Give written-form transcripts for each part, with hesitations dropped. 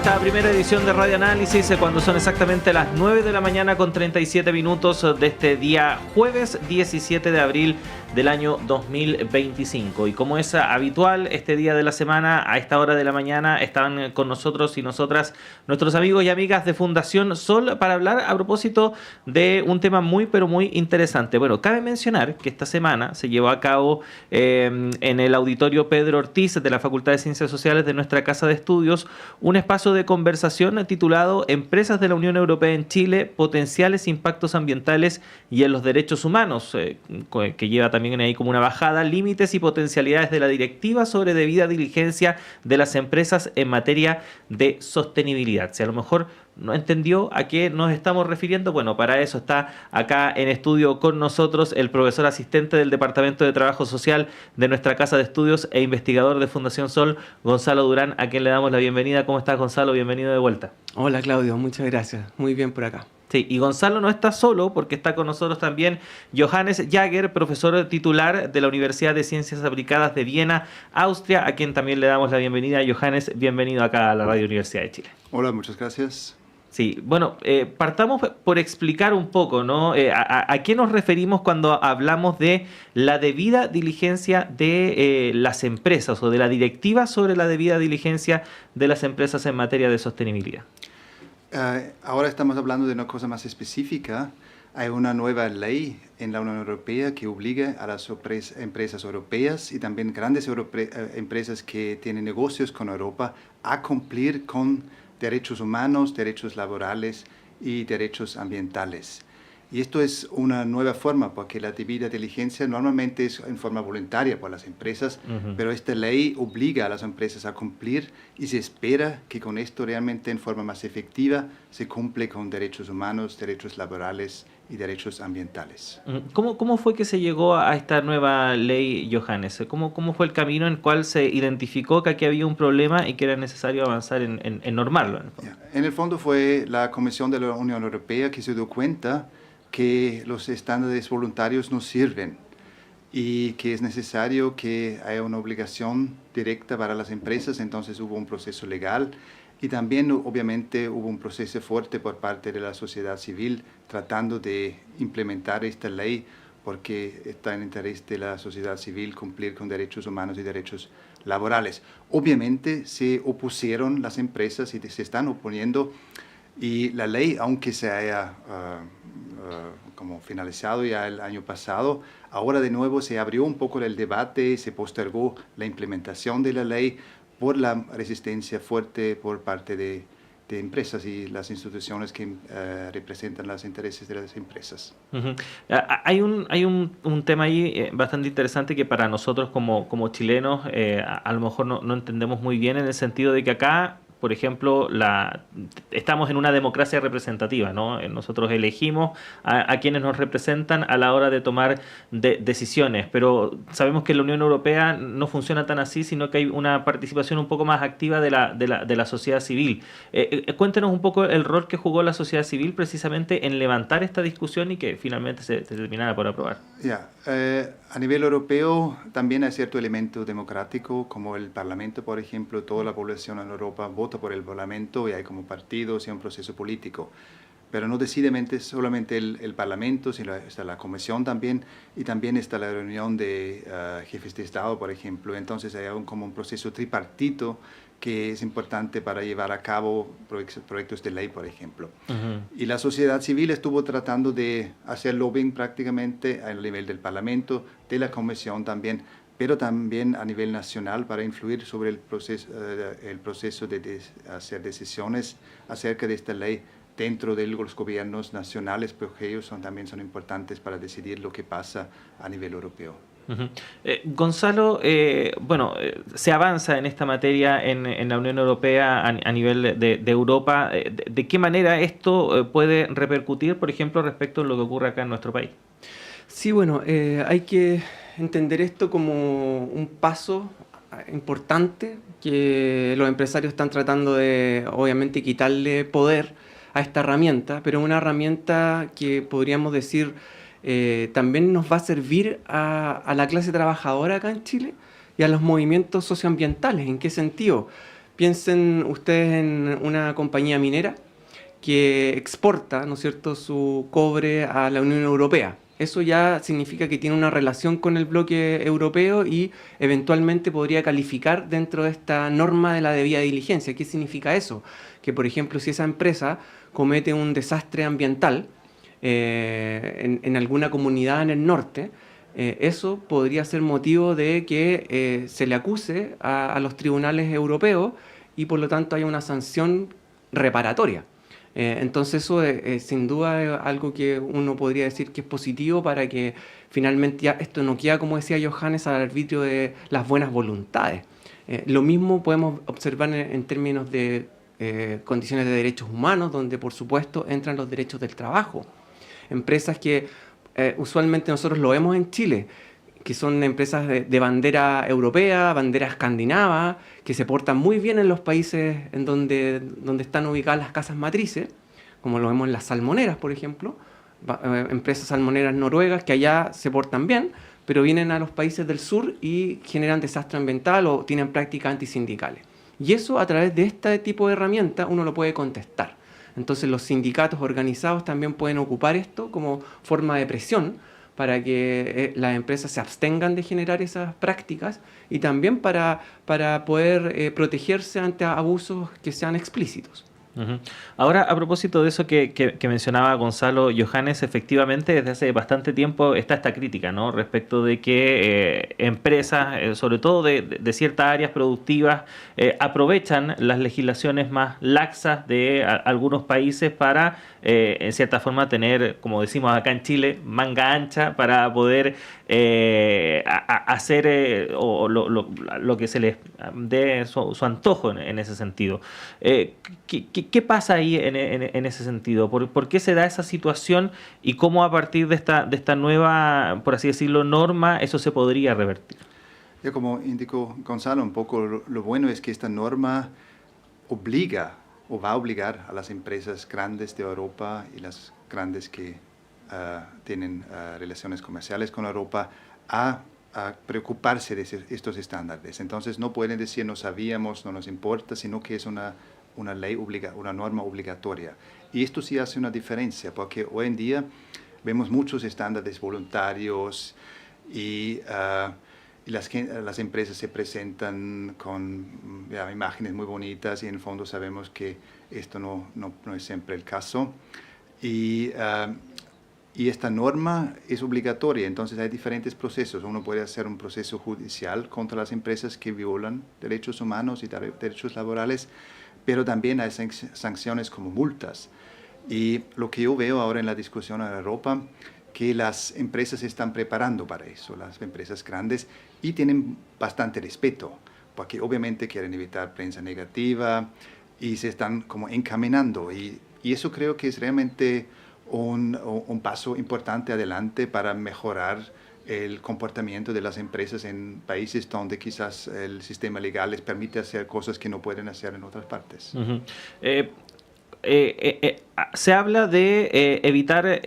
esta primera edición de Radio Análisis cuando son exactamente las 9 de la mañana con 37 minutos de este día jueves 17 de abril del año 2025. Y como es habitual, este día de la semana, a esta hora de la mañana, están con nosotros y nosotras nuestros amigos y amigas de Fundación Sol para hablar a propósito de un tema muy pero muy interesante. Bueno, cabe mencionar que esta semana se llevó a cabo en el auditorio Pedro Ortiz de la Facultad de Ciencias Sociales de nuestra Casa de Estudios un espacio de conversación titulado Empresas de la Unión Europea en Chile, potenciales impactos ambientales y en los derechos humanos, que lleva también ahí como una bajada, límites y potencialidades de la directiva sobre debida diligencia de las empresas en materia de sostenibilidad. Si a lo mejor no entendió a qué nos estamos refiriendo, bueno, para eso está acá en estudio con nosotros el profesor asistente del Departamento de Trabajo Social de nuestra Casa de Estudios e investigador de Fundación Sol, Gonzalo Durán, a quien le damos la bienvenida. ¿Cómo estás, Gonzalo? Bienvenido de vuelta. Hola, Claudio, muchas gracias. Muy bien por acá. Sí, y Gonzalo no está solo porque está con nosotros también Johannes Jager, profesor titular de la Universidad de Ciencias Aplicadas de Viena, Austria, a quien también le damos la bienvenida. Johannes, bienvenido acá a la Radio Universidad de Chile. Hola, muchas gracias. Sí, bueno, partamos por explicar un poco, ¿no? ¿A qué nos referimos cuando hablamos de la debida diligencia de las empresas o de la directiva sobre la debida diligencia de las empresas en materia de sostenibilidad? Ahora estamos hablando de una cosa más específica. Hay una nueva ley en la Unión Europea que obliga a las empresas europeas y también grandes empresas que tienen negocios con Europa a cumplir con derechos humanos, derechos laborales y derechos ambientales. Y esto es una nueva forma, porque la debida diligencia normalmente es en forma voluntaria por las empresas, pero esta ley obliga a las empresas a cumplir y se espera que con esto realmente en forma más efectiva se cumple con derechos humanos, derechos laborales y derechos ambientales. ¿Cómo fue que se llegó a esta nueva ley, Johannes? ¿Cómo fue el camino en el cual se identificó que aquí había un problema y que era necesario avanzar en normarlo? En el fondo fue la Comisión de la Unión Europea que se dio cuenta que los estándares voluntarios no sirven y que es necesario que haya una obligación directa para las empresas. Entonces hubo un proceso legal y también obviamente hubo un proceso fuerte por parte de la sociedad civil tratando de implementar esta ley, porque está en interés de la sociedad civil cumplir con derechos humanos y derechos laborales. Obviamente se opusieron las empresas y se están oponiendo, y la ley, aunque se haya como finalizado ya el año pasado, ahora de nuevo se abrió un poco el debate, se postergó la implementación de la ley por la resistencia fuerte por parte de empresas y las instituciones que representan los intereses de las empresas. Hay un tema ahí bastante interesante que para nosotros como chilenos a lo mejor no entendemos muy bien, en el sentido de que acá, por ejemplo, estamos en una democracia representativa, ¿no? Nosotros elegimos a quienes nos representan a la hora de tomar decisiones, pero sabemos que en la Unión Europea no funciona tan así, sino que hay una participación un poco más activa de la sociedad civil. Cuéntenos un poco el rol que jugó la sociedad civil precisamente en levantar esta discusión y que finalmente se terminara por aprobar. A nivel europeo también hay cierto elemento democrático, como el Parlamento, por ejemplo. Toda la población en Europa vota por el Parlamento y hay como partidos y un proceso político. Pero no decididamente solamente el Parlamento, sino está la Comisión también, y también está la reunión de jefes de Estado, por ejemplo. Entonces hay como un proceso tripartito que es importante para llevar a cabo proyectos de ley, por ejemplo. Y la sociedad civil estuvo tratando de hacer lobbying prácticamente a nivel del Parlamento, de la Comisión también, pero también a nivel nacional para influir sobre el proceso de hacer decisiones acerca de esta ley dentro de los gobiernos nacionales, porque ellos también son importantes para decidir lo que pasa a nivel europeo. Gonzalo, se avanza en esta materia en la Unión Europea a nivel de Europa. ¿De qué manera esto puede repercutir, por ejemplo, respecto a lo que ocurre acá en nuestro país? Sí, bueno, hay que entender esto como un paso importante que los empresarios están tratando de, obviamente, quitarle poder a esta herramienta, pero una herramienta que podríamos decir también nos va a servir a la clase trabajadora acá en Chile y a los movimientos socioambientales. ¿En qué sentido? Piensen ustedes en una compañía minera que exporta, ¿no es cierto?, su cobre a la Unión Europea. Eso ya significa que tiene una relación con el bloque europeo y eventualmente podría calificar dentro de esta norma de la debida diligencia. ¿Qué significa eso? Que, por ejemplo, si esa empresa comete un desastre ambiental en alguna comunidad en el norte, eso podría ser motivo de que se le acuse a los tribunales europeos y por lo tanto haya una sanción reparatoria. Entonces eso sin duda es algo que uno podría decir que es positivo para que finalmente ya esto no queda, como decía Johannes, al arbitrio de las buenas voluntades. Lo mismo podemos observar en términos de condiciones de derechos humanos, donde por supuesto entran los derechos del trabajo. Empresas que usualmente nosotros lo vemos en Chile, que son empresas de bandera europea, bandera escandinava, que se portan muy bien en los países en donde están ubicadas las casas matrices, como lo vemos en las salmoneras, por ejemplo, empresas salmoneras noruegas que allá se portan bien, pero vienen a los países del sur y generan desastre ambiental o tienen prácticas antisindicales. Y eso a través de este tipo de herramientas uno lo puede contestar. Entonces los sindicatos organizados también pueden ocupar esto como forma de presión para que las empresas se abstengan de generar esas prácticas y también para poder protegerse ante abusos que sean explícitos. Ujú. Ahora, a propósito de eso que mencionaba Gonzalo Johannes, efectivamente desde hace bastante tiempo está esta crítica, ¿no? Respecto de que empresas, sobre todo de ciertas áreas productivas, aprovechan las legislaciones más laxas de algunos países para, en cierta forma, tener, como decimos acá en Chile, manga ancha para poder hacer lo que se les dé su antojo en ese sentido. ¿Qué pasa ahí en ese sentido? ¿Por qué se da esa situación y cómo a partir de esta nueva, por así decirlo, norma, eso se podría revertir? Ya como indicó Gonzalo, un poco lo bueno es que esta norma obliga o va a obligar a las empresas grandes de Europa y las grandes que tienen relaciones comerciales con Europa a preocuparse de estos estándares. Entonces no pueden decir no sabíamos, no nos importa, sino que es una ley una norma obligatoria. Y esto sí hace una diferencia, porque hoy en día vemos muchos estándares voluntarios y las empresas se presentan con imágenes muy bonitas y en el fondo sabemos que esto no es siempre el caso. Y esta norma es obligatoria, entonces hay diferentes procesos. Uno puede hacer un proceso judicial contra las empresas que violan derechos humanos y derechos laborales, pero también hay sanciones como multas. Y lo que yo veo ahora en la discusión en Europa, que las empresas se están preparando para eso, las empresas grandes, y tienen bastante respeto, porque obviamente quieren evitar prensa negativa y se están como encaminando. Y eso creo que es realmente un paso importante adelante para mejorar el comportamiento de las empresas en países donde quizás el sistema legal les permite hacer cosas que no pueden hacer en otras partes. Uh-huh. Se habla de evitar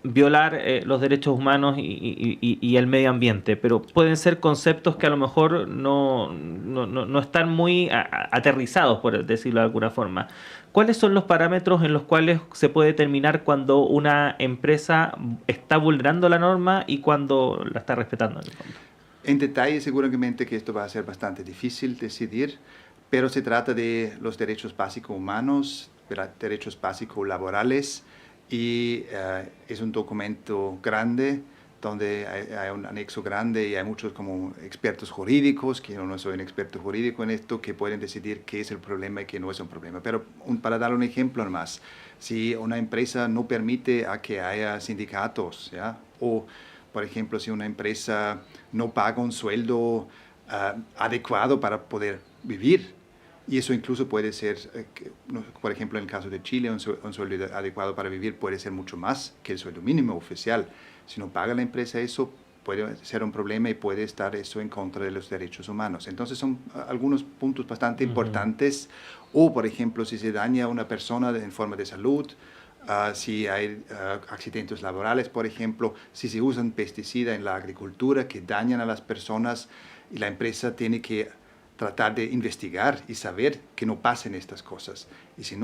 violar los derechos humanos y el medio ambiente, pero pueden ser conceptos que a lo mejor no están muy aterrizados, por decirlo de alguna forma. ¿Cuáles son los parámetros en los cuales se puede determinar cuando una empresa está vulnerando la norma y cuando la está respetando en el fondo? En detalle, seguramente que esto va a ser bastante difícil decidir, pero se trata de los derechos básicos humanos, derechos básicos laborales, y es un documento grande donde hay un anexo grande y hay muchos como expertos jurídicos, que yo no soy un experto jurídico en esto, que pueden decidir qué es el problema y qué no es un problema. Pero para dar un ejemplo más, si una empresa no permite a que haya sindicatos, ¿ya? O por ejemplo, si una empresa no paga un sueldo adecuado para poder vivir, y eso incluso puede ser, por ejemplo, en el caso de Chile, un sueldo adecuado para vivir puede ser mucho más que el sueldo mínimo oficial. Si no paga la empresa eso, puede ser un problema y puede estar eso en contra de los derechos humanos. Entonces son algunos puntos bastante importantes. O, por ejemplo, si se daña a una persona en forma de salud, si hay accidentes laborales, por ejemplo, si se usan pesticidas en la agricultura que dañan a las personas y la empresa tiene que tratar de investigar y saber que no pasen estas cosas. Y si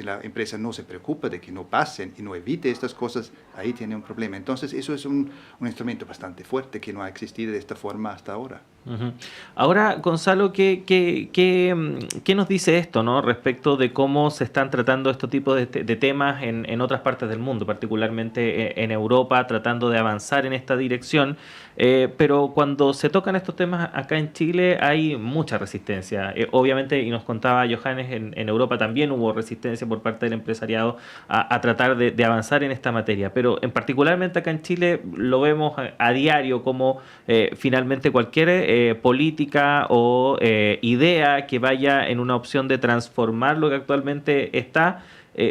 la empresa no se preocupa de que no pasen y no evite estas cosas, ahí tiene un problema. Entonces, eso es un instrumento bastante fuerte que no ha existido de esta forma hasta ahora. Uh-huh. Ahora, Gonzalo, ¿qué nos dice esto, ¿no? Respecto de cómo se están tratando estos tipos de temas en otras partes del mundo, particularmente en Europa, tratando de avanzar en esta dirección? Pero cuando se tocan estos temas acá en Chile hay mucha resistencia. Obviamente, y nos contaba Johannes, en Europa también hubo resistencia por parte del empresariado a tratar de avanzar en esta materia. Pero particularmente acá en Chile lo vemos a diario como finalmente cualquier política o idea que vaya en una opción de transformar lo que actualmente está,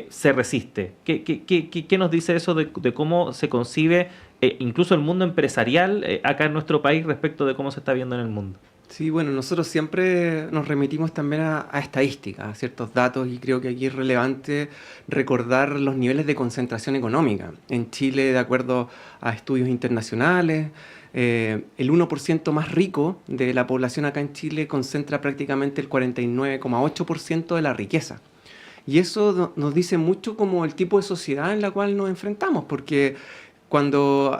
se resiste. ¿Qué nos dice eso de cómo se concibe incluso el mundo empresarial acá en nuestro país respecto de cómo se está viendo en el mundo? Sí, bueno, nosotros siempre nos remitimos también a estadísticas, a ciertos datos, y creo que aquí es relevante recordar los niveles de concentración económica. En Chile, de acuerdo a estudios internacionales, el 1% más rico de la población acá en Chile concentra prácticamente el 49,8% de la riqueza. Y eso nos dice mucho como el tipo de sociedad en la cual nos enfrentamos, porque cuando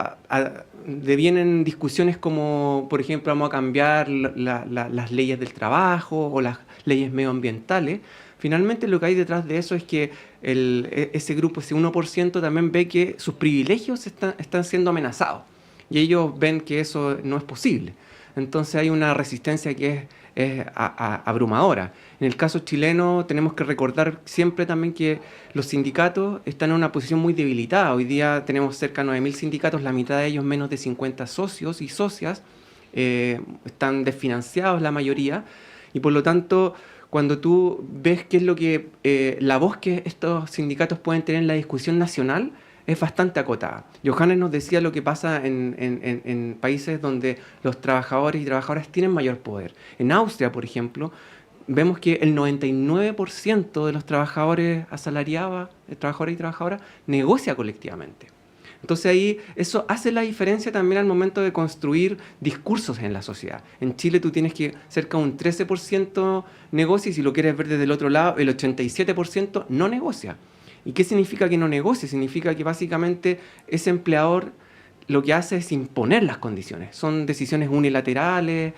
devienen discusiones como, por ejemplo, vamos a cambiar las leyes del trabajo o las leyes medioambientales, finalmente lo que hay detrás de eso es que ese grupo, ese 1%, también ve que sus privilegios están siendo amenazados y ellos ven que eso no es posible. Entonces hay una resistencia que es abrumadora. En el caso chileno tenemos que recordar siempre también que los sindicatos están en una posición muy debilitada. Hoy día tenemos cerca de 9.000 sindicatos, la mitad de ellos menos de 50 socios y socias, están desfinanciados la mayoría, y por lo tanto cuando tú ves qué es lo que la voz que estos sindicatos pueden tener en la discusión nacional, es bastante acotada. Johannes nos decía lo que pasa en países donde los trabajadores y trabajadoras tienen mayor poder. En Austria, por ejemplo, vemos que el 99% de los trabajadores asalariados, trabajadores y trabajadoras, negocia colectivamente. Entonces ahí eso hace la diferencia también al momento de construir discursos en la sociedad. En Chile tú tienes que cerca de un 13% negocia, y si lo quieres ver desde el otro lado, el 87% no negocia. ¿Y qué significa que no negocie? Significa que básicamente ese empleador lo que hace es imponer las condiciones. Son decisiones unilaterales,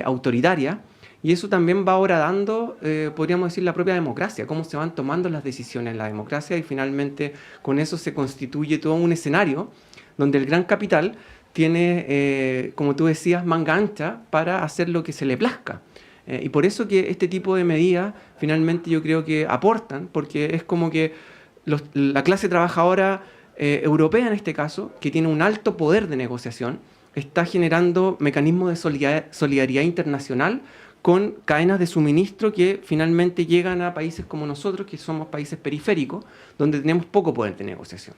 autoritarias, y eso también va ahora dando, podríamos decir, la propia democracia, cómo se van tomando las decisiones en la democracia, y finalmente con eso se constituye todo un escenario donde el gran capital tiene, como tú decías, manga ancha para hacer lo que se le plazca. Y por eso que este tipo de medidas finalmente yo creo que aportan, porque es como que la clase trabajadora europea en este caso, que tiene un alto poder de negociación, está generando mecanismos de solidaridad internacional con cadenas de suministro que finalmente llegan a países como nosotros, que somos países periféricos, donde tenemos poco poder de negociación.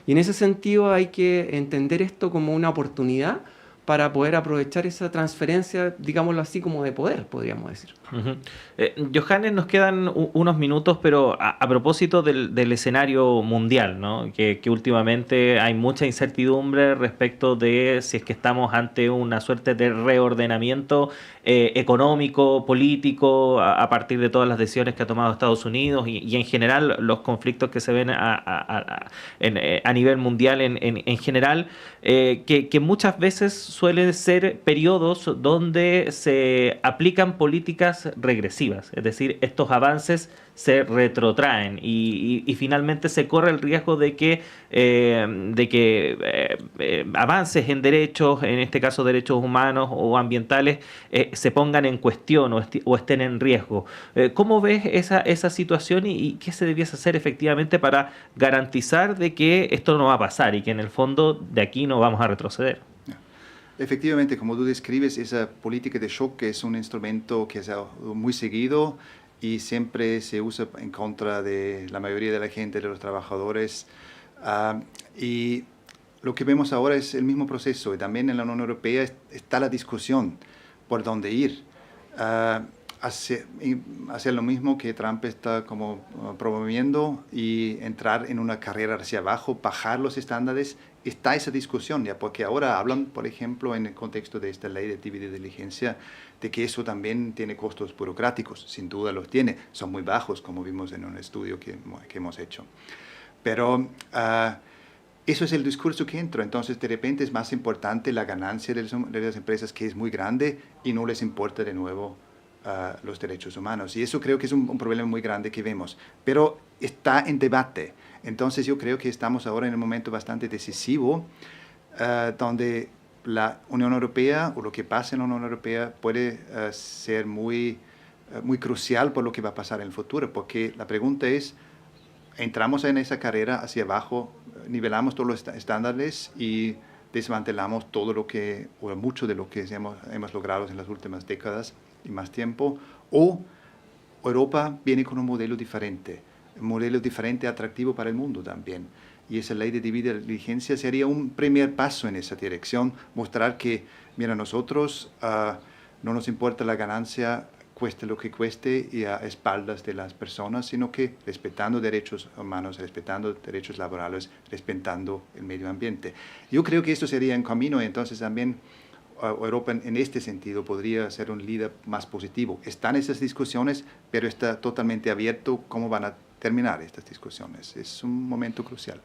Y en ese sentido hay que entender esto como una oportunidad para poder aprovechar esa transferencia, digámoslo así, como de poder, podríamos decir. Uh-huh. Johannes, nos quedan unos minutos, pero a propósito del escenario mundial, ¿no? Que últimamente hay mucha incertidumbre respecto de si es que estamos ante una suerte de reordenamiento económico, político, a partir de todas las decisiones que ha tomado Estados Unidos y en general los conflictos que se ven a nivel mundial en general, que muchas veces suelen ser periodos donde se aplican políticas regresivas, es decir, estos avances se retrotraen y finalmente se corre el riesgo de que avances en derechos, en este caso derechos humanos o ambientales, se pongan en cuestión o estén en riesgo. ¿Cómo ves esa situación y qué se debiese hacer efectivamente para garantizar de que esto no va a pasar y que en el fondo de aquí no vamos a retroceder? Efectivamente, como tú describes, esa política de shock es un instrumento que se ha muy seguido y siempre se usa en contra de la mayoría de la gente, de los trabajadores. Y lo que vemos ahora es el mismo proceso. Y también en la Unión Europea está la discusión por dónde ir. Hacer lo mismo que Trump está como promoviendo y entrar en una carrera hacia abajo, bajar los estándares está esa discusión, ya, porque ahora hablan, por ejemplo, en el contexto de esta ley de debida diligencia, de que eso también tiene costos burocráticos. Sin duda los tiene, son muy bajos, como vimos en un estudio que hemos hecho. Pero eso es el discurso que entra. Entonces, de repente es más importante la ganancia de las empresas, que es muy grande, y no les importa de nuevo los derechos humanos. Y eso creo que es un problema muy grande que vemos. Pero está en debate. Entonces, yo creo que estamos ahora en un momento bastante decisivo, donde la Unión Europea, o lo que pasa en la Unión Europea, puede ser muy crucial por lo que va a pasar en el futuro. Porque la pregunta es, entramos en esa carrera hacia abajo, nivelamos todos los estándares y desmantelamos todo lo que, o mucho de lo que hemos logrado en las últimas décadas y más tiempo, o Europa viene con un modelo diferente atractivo para el mundo también. Y esa ley de debida diligencia sería un primer paso en esa dirección, mostrar que, mira, nosotros no nos importa la ganancia, cueste lo que cueste, y a espaldas de las personas, sino que respetando derechos humanos, respetando derechos laborales, respetando el medio ambiente. Yo creo que esto sería un camino, y entonces también Europa en este sentido podría ser un líder más positivo. Están esas discusiones, pero está totalmente abierto cómo van a terminar estas discusiones. Es un momento crucial.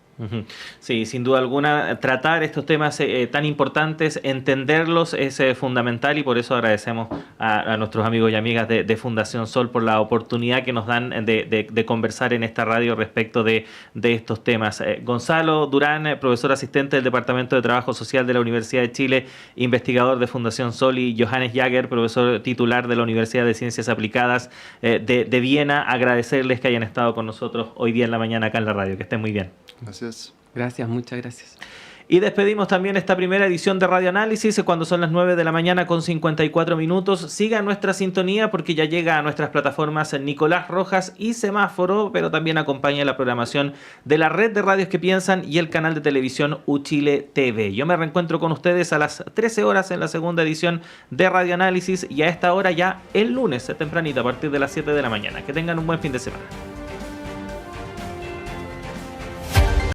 Sí, sin duda alguna, tratar estos temas tan importantes, entenderlos es fundamental, y por eso agradecemos a nuestros amigos y amigas de Fundación Sol por la oportunidad que nos dan de conversar en esta radio respecto de estos temas. Gonzalo Durán, profesor asistente del Departamento de Trabajo Social de la Universidad de Chile, investigador de Fundación Sol, y Johannes Jager, profesor titular de la Universidad de Ciencias Aplicadas de Viena, agradecerles que hayan estado con nosotros hoy día en la mañana acá en la radio. Que estén muy bien. Gracias. Gracias, muchas gracias. Y despedimos también esta primera edición de Radio Análisis cuando son las 9 de la mañana con 54 minutos. Siga nuestra sintonía porque ya llega a nuestras plataformas Nicolás Rojas y Semáforo, pero también acompaña la programación de la red de radios que piensan y el canal de televisión Uchile TV. Yo me reencuentro con ustedes a las 13 horas en la segunda edición de Radio Análisis, y a esta hora ya el lunes tempranito a partir de las 7 de la mañana. Que tengan un buen fin de semana.